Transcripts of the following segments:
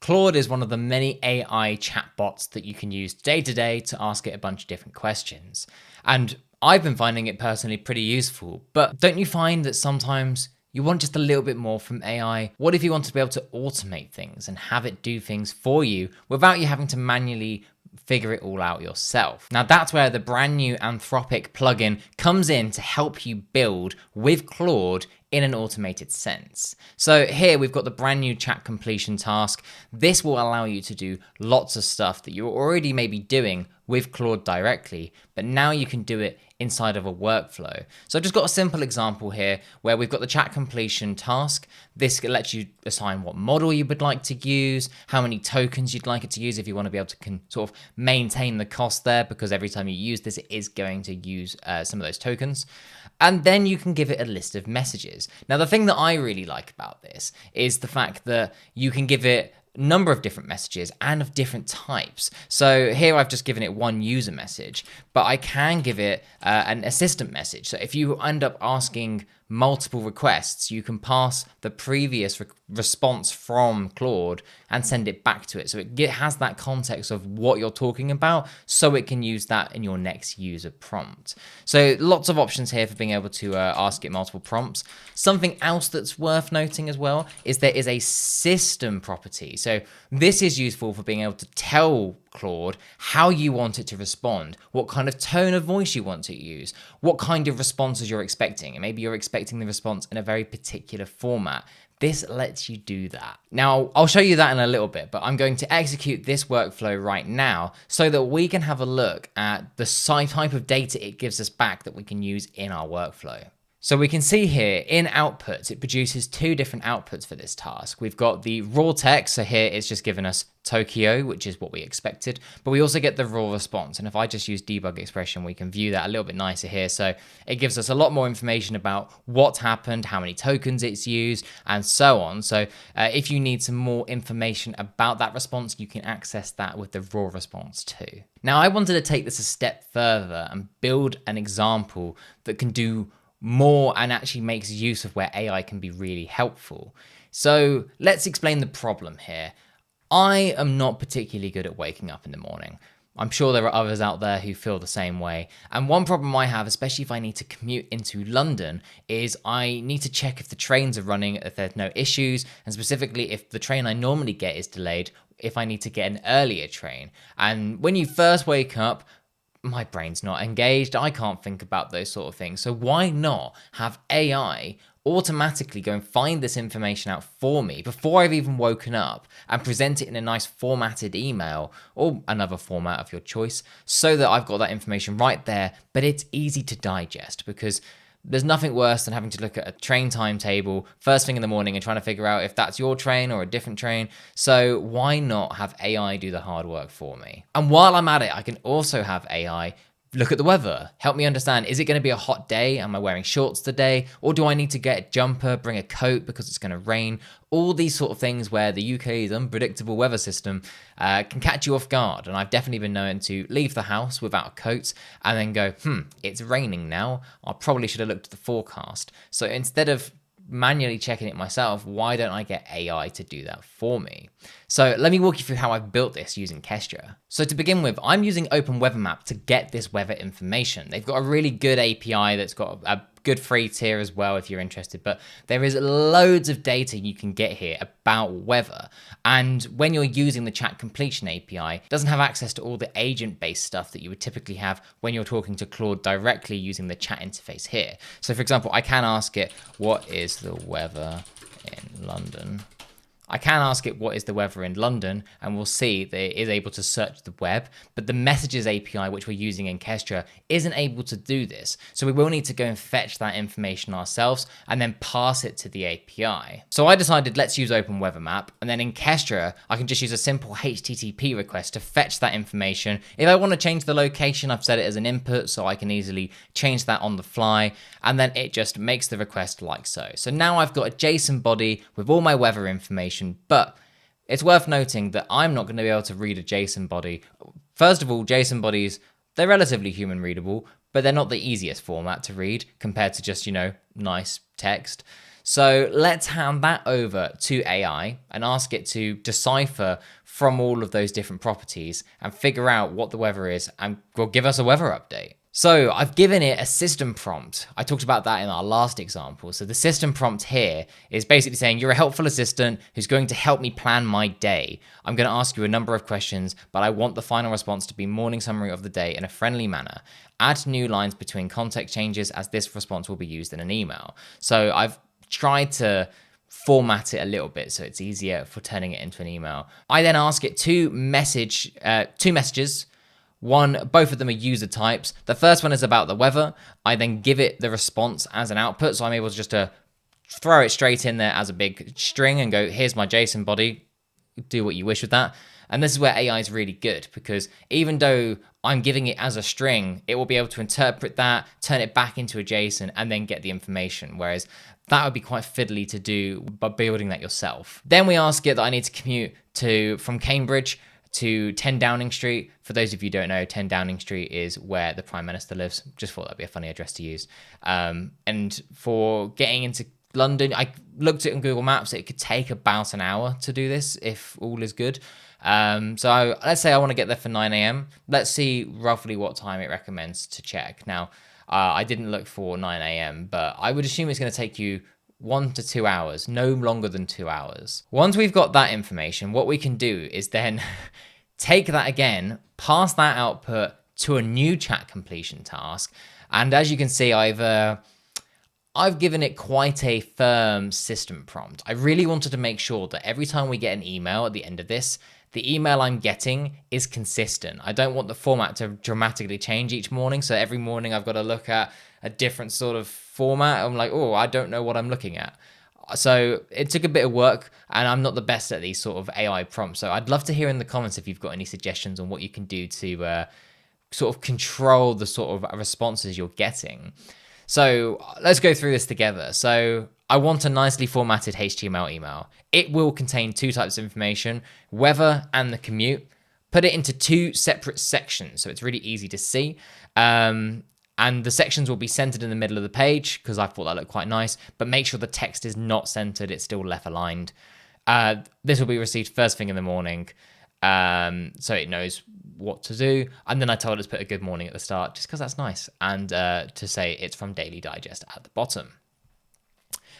Claude is one of the many AI chatbots that you can use day to day to ask it a bunch of different questions. And I've been finding it personally pretty useful, but don't you find that sometimes you want just a little bit more from AI? What if you want to be able to automate things and have it do things for you without you having to manually figure it all out yourself? Now that's where the brand new Anthropic plugin comes in to help you build with Claude in an automated sense. So here we've got the brand new chat completion task. This will allow you to do lots of stuff that you're already maybe doing with Claude directly, but now you can do it inside of a workflow. So I've just got a simple example here where we've got the chat completion task. This lets you assign what model you would like to use, how many tokens you'd like it to use if you want to be able to sort of maintain the cost there, because every time you use this, it is going to use some of those tokens. And then you can give it a list of messages. Now, the thing that I really like about this is the fact that you can give it number of different messages and of different types. So here I've just given it one user message, but I can give it an assistant message. So if you end up asking multiple requests, you can pass the previous response from Claude and send it back to it. So it has that context of what you're talking about, so it can use that in your next user prompt. So lots of options here for being able to ask it multiple prompts. Something else that's worth noting as well is there is a system property. So this is useful for being able to tell Claude how you want it to respond, what kind of tone of voice you want to use, what kind of responses you're expecting, and maybe you're expecting the response in a very particular format. This lets you do that. Now, I'll show you that in a little bit, but I'm going to execute this workflow right now so that we can have a look at the type of data it gives us back that we can use in our workflow. So we can see here in outputs, it produces two different outputs for this task. We've got the raw text, so here it's just given us Tokyo, which is what we expected, but we also get the raw response. And if I just use debug expression, we can view that a little bit nicer here. So it gives us a lot more information about what happened, how many tokens it's used, and so on. So if you need some more information about that response, you can access that with the raw response too. Now, I wanted to take this a step further and build an example that can do more and actually makes use of where AI can be really helpful. So let's explain the problem here. I am not particularly good at waking up in the morning. I'm sure there are others out there who feel the same way. And one problem I have, especially if I need to commute into London, is I need to check if the trains are running, if there's no issues, and specifically if the train I normally get is delayed, if I need to get an earlier train. And when you first wake up, my brain's not engaged. I can't think about those sort of things. So why not have AI automatically go and find this information out for me before I've even woken up and present it in a nice formatted email or another format of your choice so that I've got that information right there, but it's easy to digest, because there's nothing worse than having to look at a train timetable first thing in the morning and trying to figure out if that's your train or a different train. So why not have AI do the hard work for me? And while I'm at it, I can also have AI look at the weather, help me understand, is it going to be a hot day? Am I wearing shorts today? Or do I need to get a jumper, bring a coat because it's going to rain? All these sort of things where the UK's unpredictable weather system can catch you off guard. And I've definitely been known to leave the house without a coat and then go, it's raining now. I probably should have looked at the forecast. So instead of manually checking it myself, why don't I get AI to do that for me? So let me walk you through how I've built this using Kestra. So to begin with, I'm using Open Weather Map to get this weather information. They've got a really good API that's got a good free tier as well if you're interested, but there is loads of data you can get here about weather. And when you're using the chat completion API, it doesn't have access to all the agent-based stuff that you would typically have when you're talking to Claude directly using the chat interface here. So for example, I can ask it, what is the weather in London? I can ask it what is the weather in London, and we'll see that it is able to search the web, but the messages API, which we're using in Kestra, isn't able to do this. So we will need to go and fetch that information ourselves and then pass it to the API. So I decided let's use Open Weather Map, and then in Kestra, I can just use a simple HTTP request to fetch that information. If I want to change the location, I've set it as an input, so I can easily change that on the fly, and then it just makes the request like so. So now I've got a JSON body with all my weather information, but it's worth noting that I'm not going to be able to read a JSON body. First of all, JSON bodies, they're relatively human readable, but they're not the easiest format to read compared to just, nice text. So let's hand that over to AI and ask it to decipher from all of those different properties and figure out what the weather is and will give us a weather update. So I've given it a system prompt. I talked about that in our last example. So the system prompt here is basically saying you're a helpful assistant who's going to help me plan my day. I'm going to ask you a number of questions, but I want the final response to be morning summary of the day in a friendly manner. Add new lines between context changes as this response will be used in an email. So I've tried to format it a little bit so it's easier for turning it into an email. I then ask it two messages. Both of them are user types. The first one is about the weather. I then give it the response as an output. So I'm able to just throw it straight in there as a big string and go, here's my JSON body. Do what you wish with that. And this is where AI is really good because even though I'm giving it as a string, it will be able to interpret that, turn it back into a JSON, and then get the information. Whereas that would be quite fiddly to do by building that yourself. Then we ask it that I need to commute from Cambridge to 10 Downing Street. For those of you who don't know, 10 Downing Street is where the Prime Minister lives. Just thought that'd be a funny address to use. And for getting into London, I looked at it on Google Maps. It could take about an hour to do this if all is good. So let's say I want to get there for 9 a.m. Let's see roughly what time it recommends to check. Now, I didn't look for 9 a.m., but I would assume it's going to take you 1 to 2 hours, no longer than 2 hours. Once we've got that information, what we can do is then take that again, pass that output to a new chat completion task. And as you can see, I've given it quite a firm system prompt. I really wanted to make sure that every time we get an email at the end of this, the email I'm getting is consistent. I don't want the format to dramatically change each morning. So every morning I've got to look at a different sort of format. I'm like, oh, I don't know what I'm looking at. So it took a bit of work and I'm not the best at these sort of AI prompts. So I'd love to hear in the comments if you've got any suggestions on what you can do to sort of control the sort of responses you're getting. So let's go through this together. So I want a nicely formatted HTML email. It will contain two types of information, weather and the commute. Put it into two separate sections so it's really easy to see. And the sections will be centered in the middle of the page because I thought that looked quite nice, but make sure the text is not centered, it's still left aligned. This will be received first thing in the morning, so it knows what to do. And then I told it to put a good morning at the start just because that's nice, and to say it's from Daily Digest at the bottom.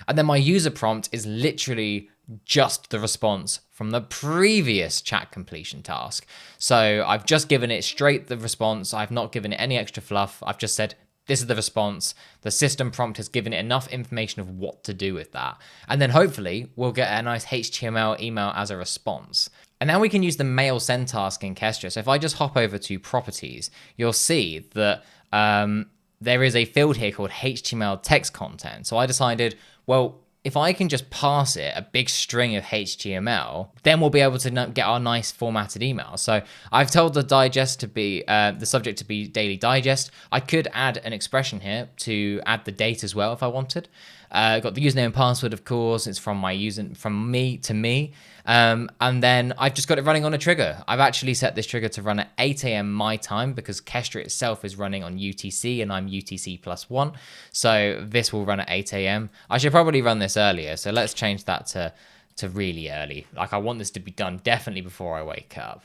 And then my user prompt is literally just the response from the previous chat completion task. So I've just given it straight the response. I've not given it any extra fluff. I've just said, this is the response. The system prompt has given it enough information of what to do with that. And then hopefully we'll get a nice HTML email as a response. And now we can use the mail send task in Kestra. So if I just hop over to properties, you'll see that there is a field here called HTML text content. So I decided, well, if I can just pass it a big string of HTML, then we'll be able to get our nice formatted email. So I've told the digest to be, the subject to be Daily Digest. I could add an expression here to add the date as well if I wanted. Got the username and password, of course. It's from me to me. And then I've just got it running on a trigger. I've actually set this trigger to run at 8 a.m. my time because Kestra itself is running on UTC and I'm UTC +1. So this will run at 8 a.m. I should probably run this earlier. So let's change that to really early. Like I want this to be done definitely before I wake up.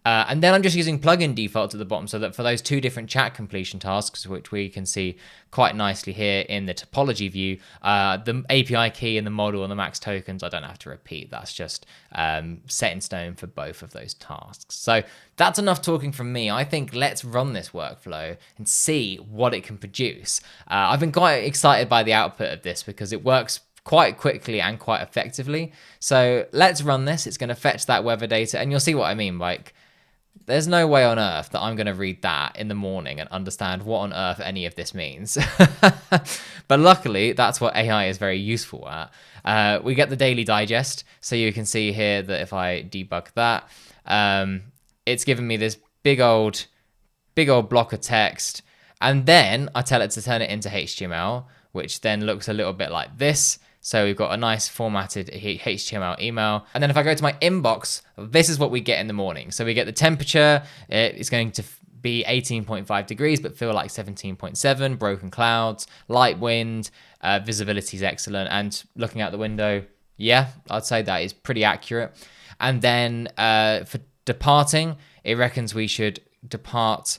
And then I'm just using plugin defaults at the bottom so that for those two different chat completion tasks, which we can see quite nicely here in the topology view, the API key and the model and the max tokens, I don't have to repeat. That's just set in stone for both of those tasks. So that's enough talking from me. I think let's run this workflow and see what it can produce. I've been quite excited by the output of this because it works quite quickly and quite effectively. So let's run this. It's going to fetch that weather data and you'll see what I mean. Like, there's no way on earth that I'm going to read that in the morning and understand what on earth any of this means. But luckily, that's what AI is very useful at. We get the Daily Digest. So you can see here that if I debug that, it's given me this big old block of text. And then I tell it to turn it into HTML, which then looks a little bit like this. So we've got a nice formatted HTML email. And then if I go to my inbox, this is what we get in the morning. So we get the temperature. It's going to be 18.5 degrees but feel like 17.7, broken clouds, light wind, visibility is excellent, and looking out the window, yeah, I'd say that is pretty accurate. And then for departing, it reckons we should depart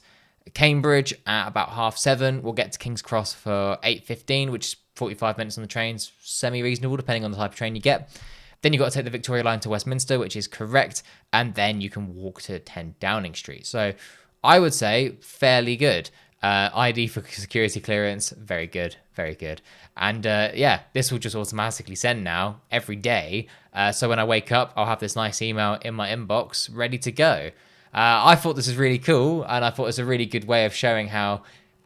Cambridge at about 7:30. We'll get to King's Cross for 8:15, which is 45 minutes on the trains, semi-reasonable depending on the type of train you get. Then you've got to take the Victoria line to Westminster, which is correct, and then you can walk to 10 Downing Street. So I would say fairly good. ID for security clearance, very good, very good. And yeah, this will just automatically send now every day. So when I wake up, I'll have this nice email in my inbox ready to go. I thought this was really cool, and I thought it was a really good way of showing how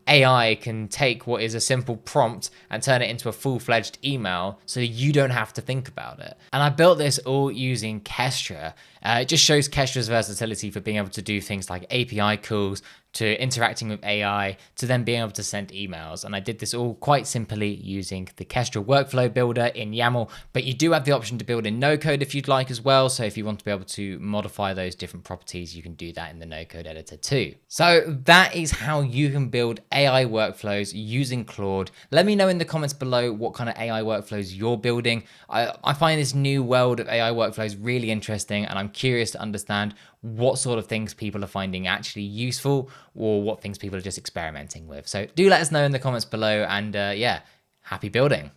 AI can take what is a simple prompt and turn it into a full-fledged email so you don't have to think about it. And I built this all using Kestra. It just shows Kestra's versatility for being able to do things like API calls, to interacting with AI, to then being able to send emails. And I did this all quite simply using the Kestra workflow builder in YAML, but you do have the option to build in no code if you'd like as well. So if you want to be able to modify those different properties, you can do that in the no code editor too. So that is how you can build AI workflows using Claude. Let me know in the comments below what kind of AI workflows you're building. I find this new world of AI workflows really interesting, and I'm curious to understand what sort of things people are finding actually useful or what things people are just experimenting with. So do let us know in the comments below, and yeah, happy building.